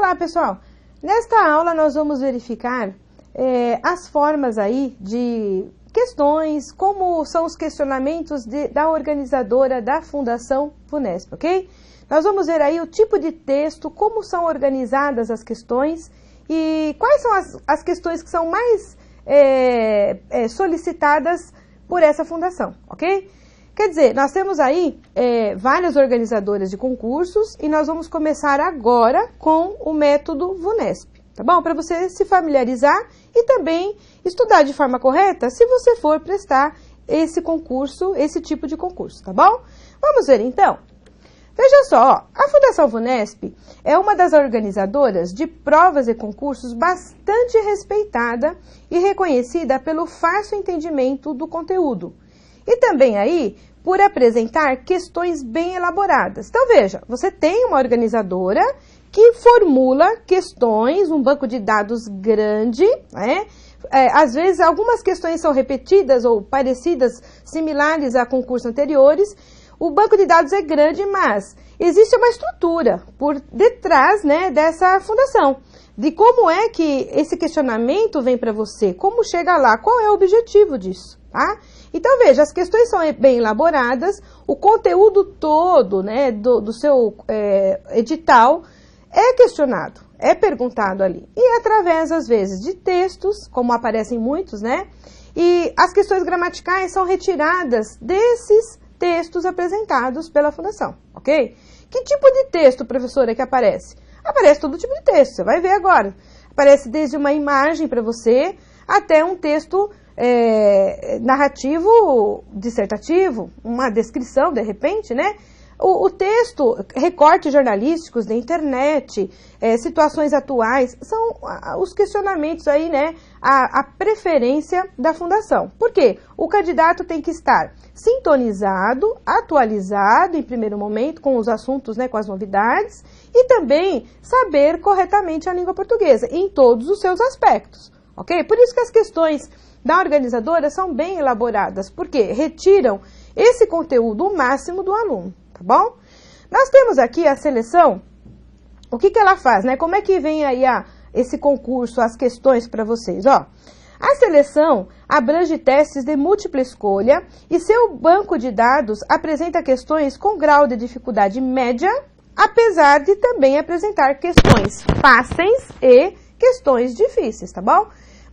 Olá, pessoal! Nesta aula nós vamos verificar as formas aí de questões, como são os questionamentos da organizadora da Fundação FUNESP, ok? Nós vamos ver aí o tipo de texto, como são organizadas as questões e quais são as questões que são mais solicitadas por essa fundação, ok? Quer dizer, nós temos aí várias organizadoras de concursos e nós vamos começar agora com o método FUNESP, tá bom? Para você se familiarizar e também estudar de forma correta se você for prestar esse concurso, esse tipo de concurso, tá bom? Vamos ver então. Veja só, ó, a Fundação FUNESP é uma das organizadoras de provas e concursos bastante respeitada e reconhecida pelo fácil entendimento do conteúdo. E também aí, por apresentar questões bem elaboradas. Então, veja, você tem uma organizadora que formula questões, um banco de dados grande, né? Às vezes, algumas questões são repetidas ou parecidas, similares a concursos anteriores. O banco de dados é grande, mas existe uma estrutura por detrás, né, dessa fundação. De como é que esse questionamento vem para você, como chega lá, qual é o objetivo disso, tá? Então, veja, as questões são bem elaboradas, o conteúdo todo, né, do seu edital é questionado, é perguntado ali. E através, às vezes, de textos, como aparecem muitos, né? E as questões gramaticais são retiradas desses textos apresentados pela Fundação, ok? Que tipo de texto, professora, que aparece? Aparece todo tipo de texto, você vai ver agora. Aparece desde uma imagem para você até um texto narrativo, dissertativo, uma descrição, de repente, né? O texto, recortes jornalísticos da internet, situações atuais, são os questionamentos aí, né? A preferência da fundação. Por quê? O candidato tem que estar sintonizado, atualizado em primeiro momento com os assuntos, né? Com as novidades e também saber corretamente a língua portuguesa em todos os seus aspectos, ok? Por isso que as questões da organizadora são bem elaboradas, porque retiram esse conteúdo máximo do aluno, tá bom? Nós temos aqui a seleção, o que ela faz, né? Como é que vem aí esse concurso, as questões para vocês, ó? A seleção abrange testes de múltipla escolha e seu banco de dados apresenta questões com grau de dificuldade média, apesar de também apresentar questões fáceis e questões difíceis, tá bom?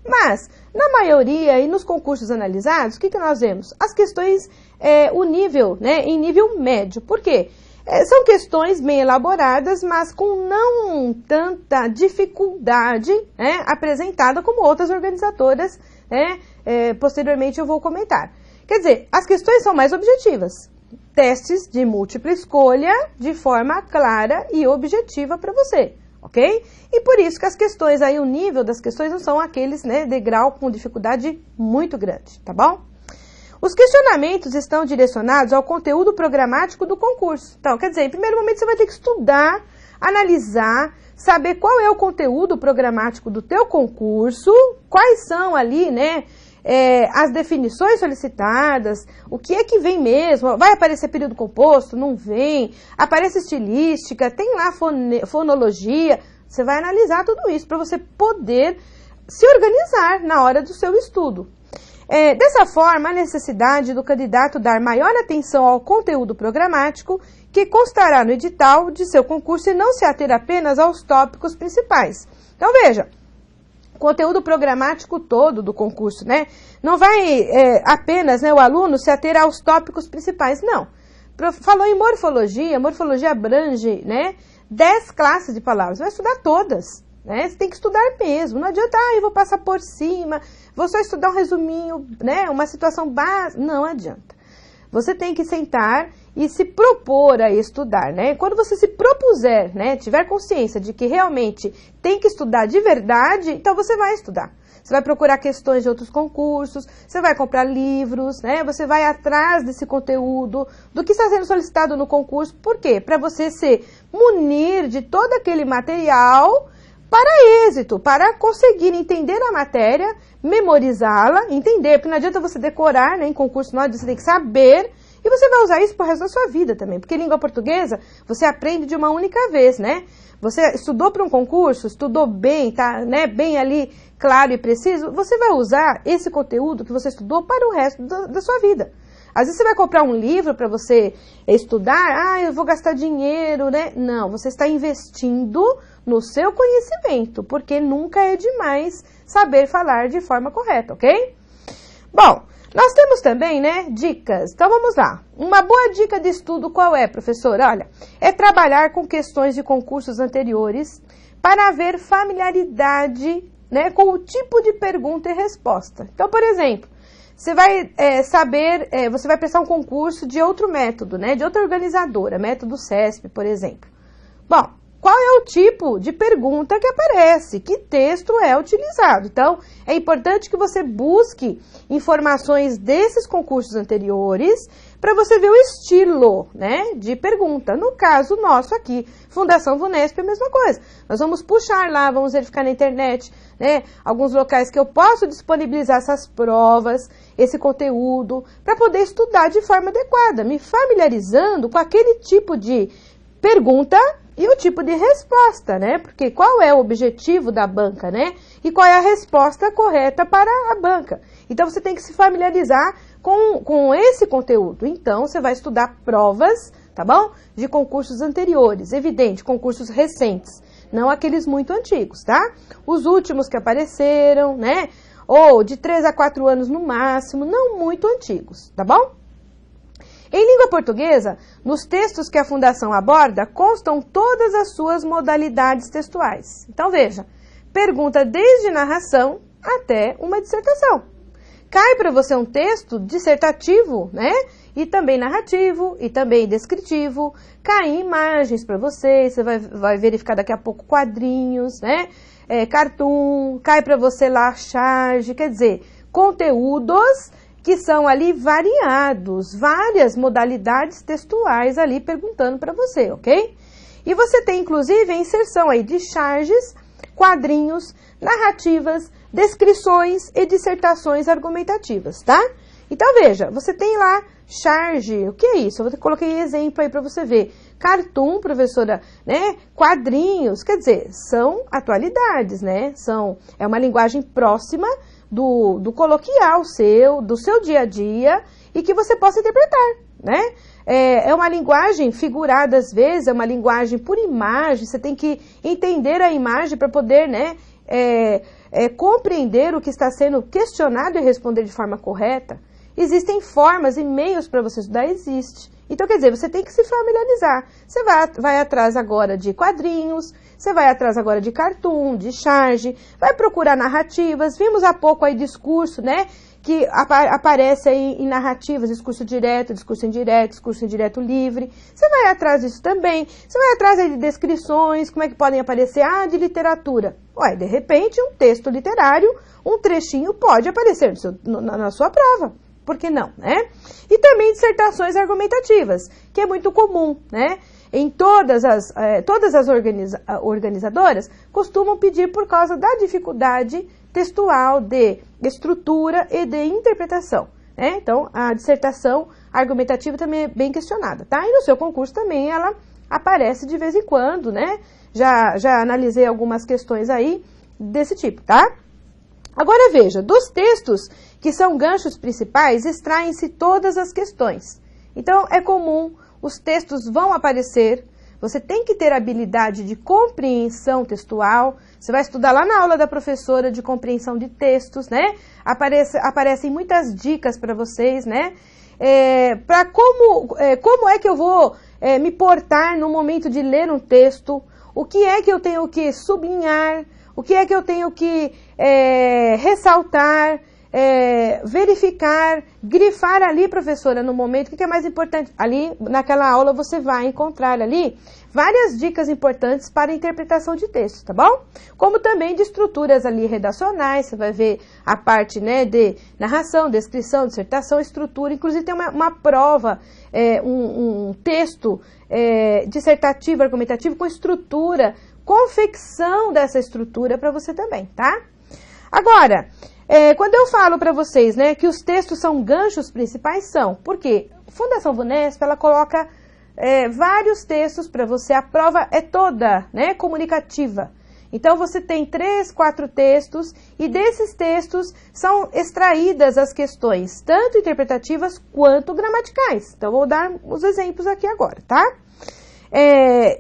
Mas, na maioria e nos concursos analisados, o que nós vemos? As questões, o nível, né, em nível médio. Por quê? São questões bem elaboradas, mas com não tanta dificuldade, né, apresentada como outras organizadoras, né, posteriormente eu vou comentar. Quer dizer, as questões são mais objetivas. Testes de múltipla escolha de forma clara e objetiva para você. Ok? E por isso que as questões aí, o nível das questões não são aqueles, né, de grau com dificuldade muito grande, tá bom? Os questionamentos estão direcionados ao conteúdo programático do concurso. Então, quer dizer, em primeiro momento você vai ter que estudar, analisar, saber qual é o conteúdo programático do teu concurso, quais são ali, né, as definições solicitadas, o que é que vem mesmo, vai aparecer período composto, não vem, aparece estilística, tem lá fonologia, você vai analisar tudo isso para você poder se organizar na hora do seu estudo. Dessa forma, a necessidade do candidato dar maior atenção ao conteúdo programático que constará no edital de seu concurso e não se ater apenas aos tópicos principais. Então, veja, conteúdo programático todo do concurso, né? Não vai apenas, né, o aluno se ater aos tópicos principais, não. Falou em morfologia, morfologia abrange, né, 10 classes de palavras, vai estudar todas, né? Você tem que estudar mesmo, não adianta, eu vou passar por cima, vou só estudar um resuminho, né, uma situação básica, não adianta. Você tem que sentar e se propor a estudar, né? Quando você se propuser, né, tiver consciência de que realmente tem que estudar de verdade, então você vai estudar. Você vai procurar questões de outros concursos, você vai comprar livros, né? Você vai atrás desse conteúdo, do que está sendo solicitado no concurso. Por quê? Para você se munir de todo aquele material para êxito, para conseguir entender a matéria, memorizá-la, entender, porque não adianta você decorar, né, em concurso, não adianta, você tem que saber, e você vai usar isso pro resto da sua vida também, porque língua portuguesa você aprende de uma única vez, né? você estudou para um concurso, estudou bem, tá, né, bem ali claro e preciso, você vai usar esse conteúdo que você estudou para o resto da sua vida. Às vezes você vai comprar um livro para você estudar, eu vou gastar dinheiro, né? Não, você está investindo no seu conhecimento, porque nunca é demais saber falar de forma correta, ok? Bom, nós temos também, né, dicas. Então vamos lá. Uma boa dica de estudo qual é, professora? Olha, é trabalhar com questões de concursos anteriores para haver familiaridade, né, com o tipo de pergunta e resposta. Então, por exemplo, você vai você vai prestar um concurso de outro método, né, de outra organizadora, método CESP, por exemplo. Bom, qual é o tipo de pergunta que aparece? Que texto é utilizado? Então, é importante que você busque informações desses concursos anteriores para você ver o estilo, né, de pergunta. No caso nosso aqui, Fundação VUNESP, é a mesma coisa. Nós vamos puxar lá, vamos verificar na internet, né, alguns locais que eu posso disponibilizar essas provas, esse conteúdo, para poder estudar de forma adequada, me familiarizando com aquele tipo de pergunta e o tipo de resposta, né? Porque qual é o objetivo da banca, né? E qual é a resposta correta para a banca. Então, você tem que se familiarizar com esse conteúdo. Então, você vai estudar provas, tá bom? De concursos anteriores, evidente, concursos recentes, não aqueles muito antigos, tá? Os últimos que apareceram, né? Ou de 3 a 4 anos no máximo, não muito antigos, tá bom? Em língua portuguesa, nos textos que a Fundação aborda, constam todas as suas modalidades textuais. Então, veja, pergunta desde narração até uma dissertação. Cai para você um texto dissertativo, né? E também narrativo, e também descritivo. Caem imagens para você vai verificar daqui a pouco quadrinhos, né? Cartoon, cai para você lá charge, quer dizer, conteúdos que são ali variados, várias modalidades textuais ali perguntando para você, ok? E você tem, inclusive, a inserção aí de charges, quadrinhos, narrativas, descrições e dissertações argumentativas, tá? Então, veja, você tem lá charge, o que é isso? Eu coloquei exemplo aí para você ver. Cartoon, professora, né? Quadrinhos, quer dizer, são atualidades, né? É uma linguagem próxima do coloquial do seu dia a dia e que você possa interpretar, né? É uma linguagem figurada às vezes, é uma linguagem por imagem, você tem que entender a imagem para poder, né, compreender o que está sendo questionado e responder de forma correta. Existem formas e meios para você estudar, existe. Então, quer dizer, você tem que se familiarizar. Você vai atrás agora de quadrinhos, você vai atrás agora de cartoon, de charge, vai procurar narrativas. Vimos há pouco aí discurso, né? Que aparece aí em narrativas, discurso direto, discurso indireto livre. Você vai atrás disso também. Você vai atrás aí de descrições, como é que podem aparecer? De literatura. Ué, de repente, um texto literário, um trechinho pode aparecer na sua prova. Por que não, né? E também dissertações argumentativas, que é muito comum, né? Em todas as organizadoras costumam pedir por causa da dificuldade textual de estrutura e de interpretação, né? Então, a dissertação argumentativa também é bem questionada, tá? E no seu concurso também ela aparece de vez em quando, né? Já analisei algumas questões aí desse tipo, tá? Agora veja, dos textos que são ganchos principais, extraem-se todas as questões. Então, é comum, os textos vão aparecer, você tem que ter habilidade de compreensão textual, você vai estudar lá na aula da professora de compreensão de textos, né? Aparecem muitas dicas para vocês, né? Para como é que eu vou me portar no momento de ler um texto, o que é que eu tenho que sublinhar, o que é que eu tenho que ressaltar, verificar, grifar ali, professora, no momento, o que é mais importante? Ali, naquela aula, você vai encontrar ali várias dicas importantes para a interpretação de texto, tá bom? Como também de estruturas ali redacionais, você vai ver a parte, né, de narração, descrição, dissertação, estrutura, inclusive tem uma prova, um texto dissertativo, argumentativo, com estrutura, confecção dessa estrutura para você também, tá? Agora, quando eu falo para vocês, né, que os textos são ganchos principais, porque Fundação VUNESP, ela coloca vários textos para você, a prova é toda, né, comunicativa. Então, você tem 3, 4 textos, e desses textos são extraídas as questões, tanto interpretativas quanto gramaticais. Então, vou dar os exemplos aqui agora, tá?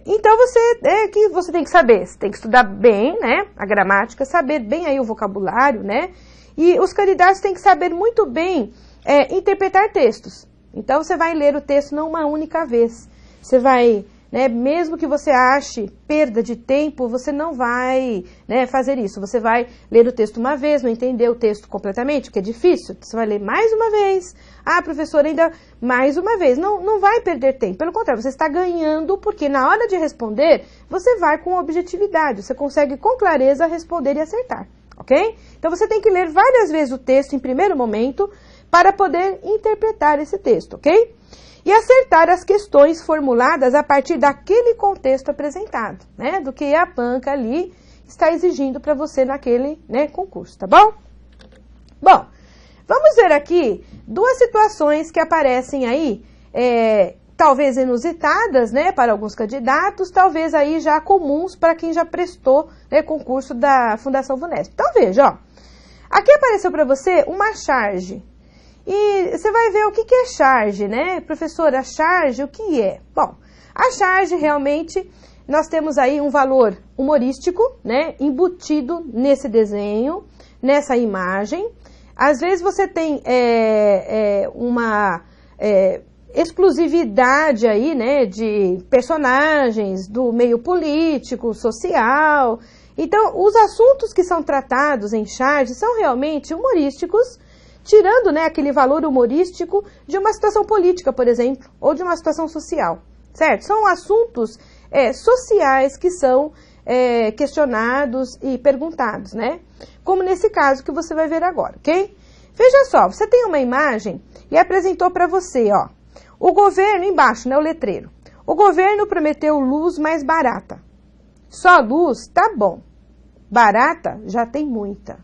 Então, você tem que saber, você tem que estudar bem, né, a gramática, saber bem aí o vocabulário, né? E os candidatos têm que saber muito bem interpretar textos. Então, você vai ler o texto não uma única vez. Você vai, né, mesmo que você ache perda de tempo, você não vai, né, fazer isso. Você vai ler o texto uma vez, não entender o texto completamente, porque é difícil. Você vai ler mais uma vez. Ah, professor, ainda mais uma vez. Não vai perder tempo. Pelo contrário, você está ganhando, porque na hora de responder, você vai com objetividade. Você consegue com clareza responder e acertar, ok? Então, você tem que ler várias vezes o texto em primeiro momento, para poder interpretar esse texto, ok? E acertar as questões formuladas a partir daquele contexto apresentado, né? Do que a banca ali está exigindo para você naquele, né, concurso, tá bom? Bom, vamos ver aqui 2 situações que aparecem aí, talvez inusitadas, né, para alguns candidatos, talvez aí já comuns para quem já prestou, né, concurso da Fundação VUNESP. Então, veja, ó, aqui apareceu para você uma charge. E você vai ver o que é charge, né? Professora, charge, o que é? Bom, a charge realmente, nós temos aí um valor humorístico, né? Embutido nesse desenho, nessa imagem. Às vezes você tem uma exclusividade aí, né? De personagens do meio político, social. Então, os assuntos que são tratados em charge são realmente humorísticos, tirando, né, aquele valor humorístico de uma situação política, por exemplo, ou de uma situação social, certo? São assuntos sociais que são questionados e perguntados, né? Como nesse caso que você vai ver agora, ok? Veja só, você tem uma imagem e apresentou para você, ó, o governo, embaixo, né, o letreiro. O governo prometeu luz mais barata. Só luz, tá bom. Barata, já tem muita,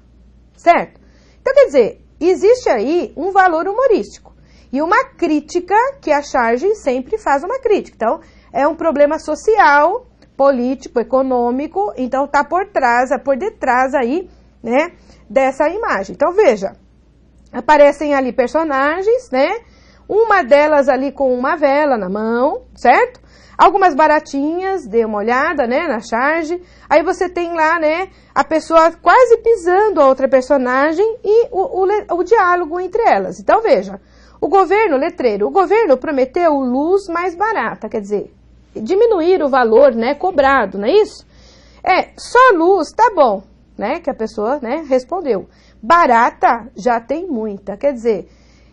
certo? Então, quer dizer, existe aí um valor humorístico e uma crítica, que a charge sempre faz uma crítica. Então, é um problema social, político, econômico, então está por detrás aí, né, dessa imagem. Então, veja, aparecem ali personagens, né, uma delas ali com uma vela na mão, certo? Algumas baratinhas, dê uma olhada, né, na charge. Aí você tem lá, né, a pessoa quase pisando a outra personagem e o diálogo entre elas. Então, veja, o governo, letreiro, o governo prometeu luz mais barata, quer dizer, diminuir o valor, né, cobrado, não é isso? Só luz, tá bom, né, que a pessoa, né, respondeu. Barata, já tem muita, quer dizer,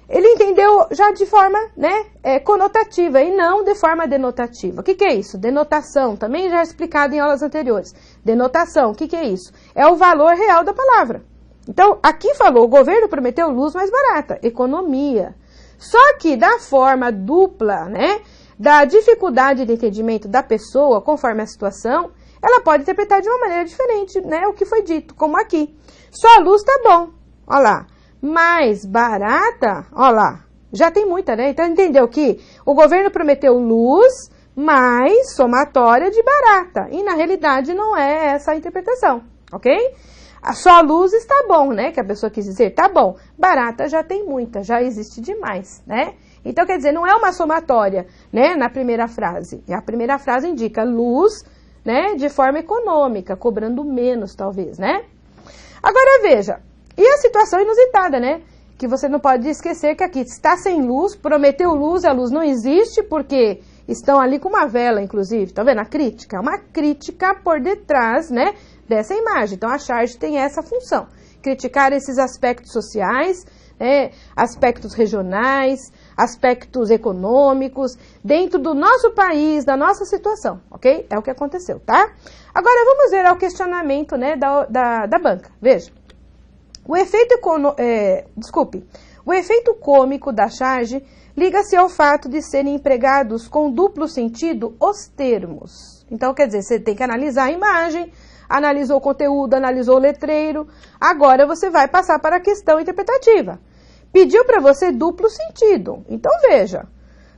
ele entendeu já de forma, né, conotativa e não de forma denotativa. O que é isso? Denotação, também já explicado em aulas anteriores. Denotação, o que é isso? É o valor real da palavra. Então, aqui falou, o governo prometeu luz mais barata, economia. Só que da forma dupla, né, da dificuldade de entendimento da pessoa, conforme a situação, ela pode interpretar de uma maneira diferente, né, o que foi dito, como aqui. Só a luz tá bom, olha lá. Mais barata, ó lá, já tem muita, né? Então, entendeu que o governo prometeu luz mais somatória de barata. E, na realidade, não é essa a interpretação, ok? Só luz está bom, né? Que a pessoa quis dizer, tá bom. Barata já tem muita, já existe demais, né? Então, quer dizer, não é uma somatória, né? Na primeira frase. E a primeira frase indica luz, né? De forma econômica, cobrando menos, talvez, né? Agora, veja. E a situação inusitada, né? Que você não pode esquecer que aqui está sem luz, prometeu luz, a luz não existe, porque estão ali com uma vela, inclusive. Tá vendo a crítica? É uma crítica por detrás, né, dessa imagem. Então, a charge tem essa função. Criticar esses aspectos sociais, né, aspectos regionais, aspectos econômicos, dentro do nosso país, da nossa situação, ok? É o que aconteceu, tá? Agora, vamos ver o questionamento, né, da banca. Veja. O efeito cômico da charge liga-se ao fato de serem empregados com duplo sentido os termos. Então, quer dizer, você tem que analisar a imagem, analisou o conteúdo, analisou o letreiro, agora você vai passar para a questão interpretativa. Pediu para você duplo sentido. Então, veja,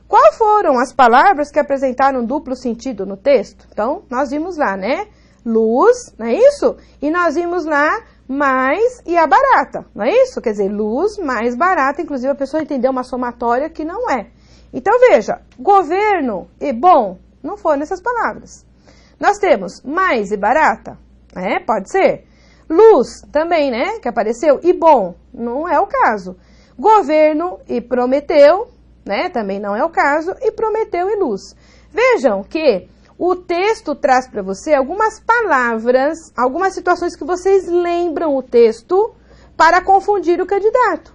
Quais foram as palavras que apresentaram duplo sentido no texto? Então, nós vimos lá, né? Luz, não é isso? E nós vimos lá mais e a barata, não é isso? Quer dizer, luz mais barata, inclusive a pessoa entendeu uma somatória que não é. Então, veja, governo e bom não foram essas palavras. Nós temos mais e barata, né? Pode ser. Luz também, né? Que apareceu. E bom, não é o caso. Governo e Prometeu, né? Também não é o caso. E Prometeu e luz. Vejam que o texto traz para você algumas palavras, algumas situações que vocês lembram o texto para confundir o candidato,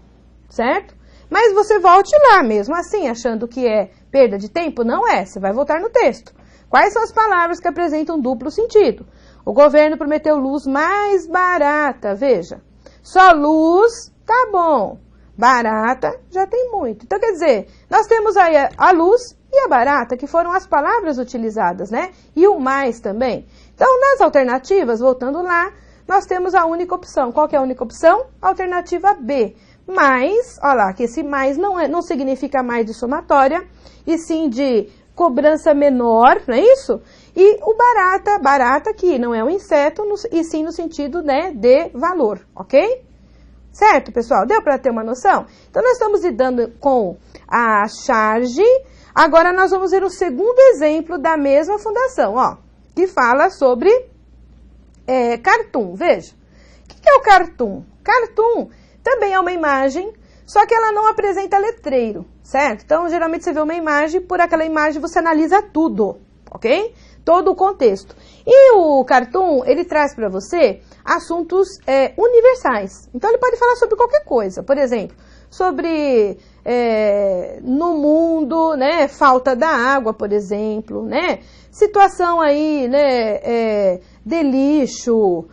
certo? Mas você volte lá mesmo assim, achando que é perda de tempo? Não é, você vai voltar no texto. Quais são as palavras que apresentam duplo sentido? O governo prometeu luz mais barata, veja. Só luz, tá bom. Barata, já tem muito. Então, quer dizer, nós temos aí a luz e a barata, que foram as palavras utilizadas, né? E o mais também. Então, nas alternativas, voltando lá, nós temos a única opção. Qual que é a única opção? Alternativa B. Mais, olha lá, que esse mais não significa mais de somatória, e sim de cobrança menor, não é isso? E o barata que não é um inseto, e sim no sentido, né, de valor, ok? Certo, pessoal? Deu para ter uma noção? Então, nós estamos lidando com a charge. Agora, nós vamos ver um segundo exemplo da mesma fundação, ó, que fala sobre cartoon. Veja, o que é o cartoon? Cartoon também é uma imagem, só que ela não apresenta letreiro, certo? Então, geralmente você vê uma imagem, por aquela imagem você analisa tudo, ok? Todo o contexto. E o cartoon, ele traz para você assuntos universais. Então, ele pode falar sobre qualquer coisa. Por exemplo, sobre no mundo, né, falta da água, por exemplo, né? Situação aí, né, de lixo.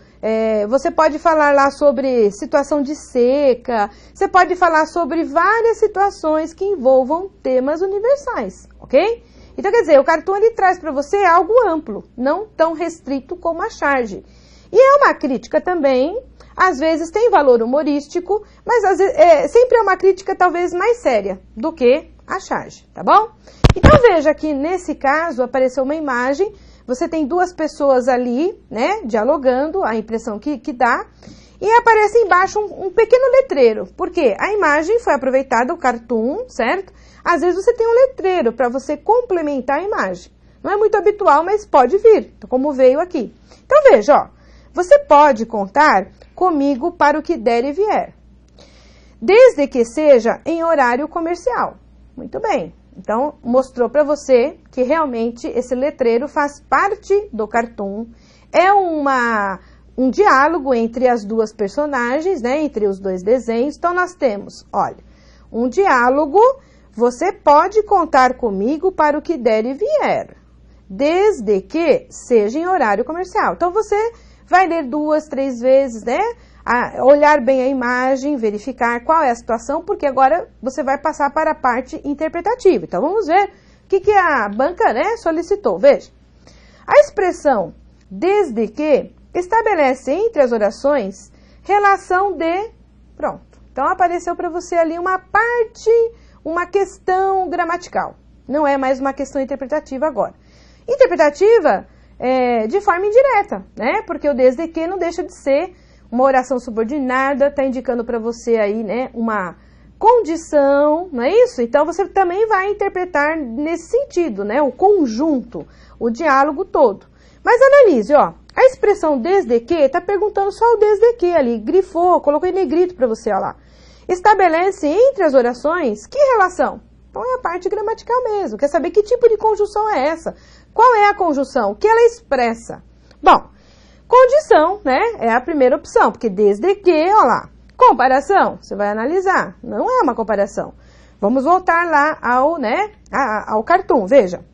Você pode falar lá sobre situação de seca. Você pode falar sobre várias situações que envolvam temas universais, ok? Então, quer dizer, o cartoon ele traz para você algo amplo, não tão restrito como a charge. E é uma crítica também, às vezes tem valor humorístico, mas às vezes, sempre é uma crítica talvez mais séria do que a charge, tá bom? Então, veja que nesse caso apareceu uma imagem, você tem duas pessoas ali, né, dialogando, a impressão que dá, e aparece embaixo um pequeno letreiro, porque a imagem foi aproveitada, o cartoon, certo? Às vezes você tem um letreiro para você complementar a imagem. Não é muito habitual, mas pode vir, como veio aqui. Então, veja, ó, você pode contar comigo para o que der e vier, desde que seja em horário comercial. Muito bem. Então, mostrou para você que realmente esse letreiro faz parte do cartoon. É um diálogo entre as duas personagens, né, entre os dois desenhos. Então, nós temos, olha, um diálogo, você pode contar comigo para o que der e vier, desde que seja em horário comercial. Então, você vai ler 2, 3 vezes, né, olhar bem a imagem, verificar qual é a situação, porque agora você vai passar para a parte interpretativa. Então, vamos ver o que a banca, né, solicitou. Veja, a expressão desde que estabelece entre as orações relação de... Pronto. Então, apareceu para você ali uma parte, uma questão gramatical. Não é mais uma questão interpretativa agora. Interpretativa de forma indireta, né? Porque o desde que não deixa de ser uma oração subordinada, está indicando para você aí, né, uma condição, não é isso? Então, você também vai interpretar nesse sentido, né, o conjunto, o diálogo todo. Mas analise, ó, a expressão desde que está perguntando só o desde que ali, grifou, colocou em negrito para você, ó lá. Estabelece entre as orações que relação? Então, é a parte gramatical mesmo, quer saber que tipo de conjunção é essa? Qual é a conjunção? O que ela expressa? Bom, condição, né, é a primeira opção, porque desde que, ó lá, comparação, você vai analisar, não é uma comparação. Vamos voltar lá ao cartoon, veja.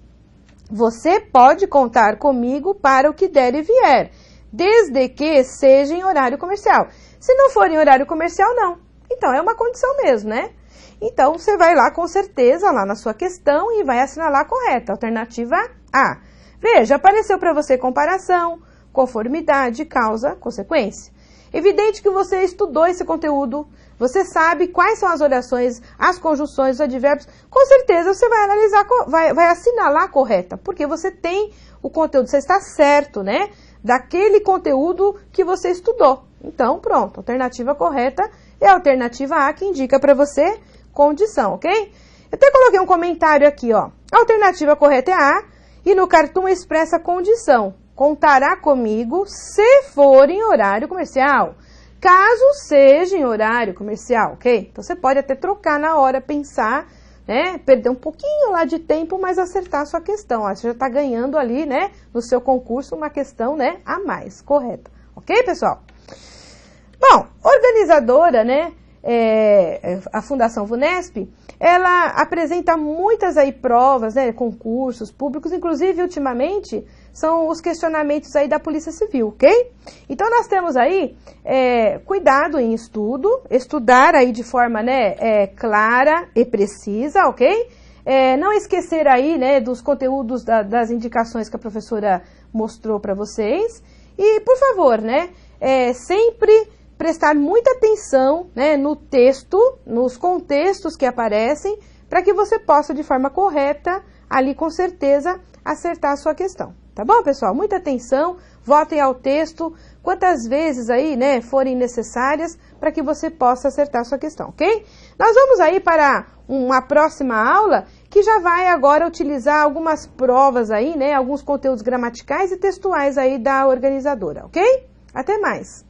Você pode contar comigo para o que der e vier, desde que seja em horário comercial. Se não for em horário comercial, não. Então, é uma condição mesmo, né? Então, você vai lá com certeza, lá na sua questão, e vai assinalar a correta, alternativa A. Veja, apareceu para você comparação, conformidade, causa, consequência. Evidente que você estudou esse conteúdo, você sabe quais são as orações, as conjunções, os advérbios, com certeza você vai analisar, vai assinalar a correta, porque você tem o conteúdo, você está certo, né, daquele conteúdo que você estudou. Então, pronto, a alternativa correta é a alternativa A, que indica para você condição, ok? Eu até coloquei um comentário aqui, ó. A alternativa correta é A, e no cartoon expressa condição. Contará comigo se for em horário comercial. Caso seja em horário comercial, ok? Então, você pode até trocar na hora, pensar, né? Perder um pouquinho lá de tempo, mas acertar a sua questão. Ó, você já está ganhando ali, né? No seu concurso, uma questão, né? A mais, correta. Ok, pessoal? Bom, organizadora, né? A Fundação VUNESP, ela apresenta muitas aí provas, né, concursos públicos, inclusive ultimamente são os questionamentos aí da Polícia Civil, ok? Então nós temos aí cuidado em estudar aí de forma, né, clara e precisa, ok? Não esquecer aí, né, dos conteúdos das indicações que a professora mostrou para vocês e, por favor, né, sempre prestar muita atenção, né, no texto, nos contextos que aparecem, para que você possa, de forma correta, ali com certeza, acertar a sua questão. Tá bom, pessoal? Muita atenção, votem ao texto, quantas vezes aí, né, forem necessárias, para que você possa acertar a sua questão, ok? Nós vamos aí para uma próxima aula, que já vai agora utilizar algumas provas aí, né, alguns conteúdos gramaticais e textuais aí da organizadora, ok? Até mais!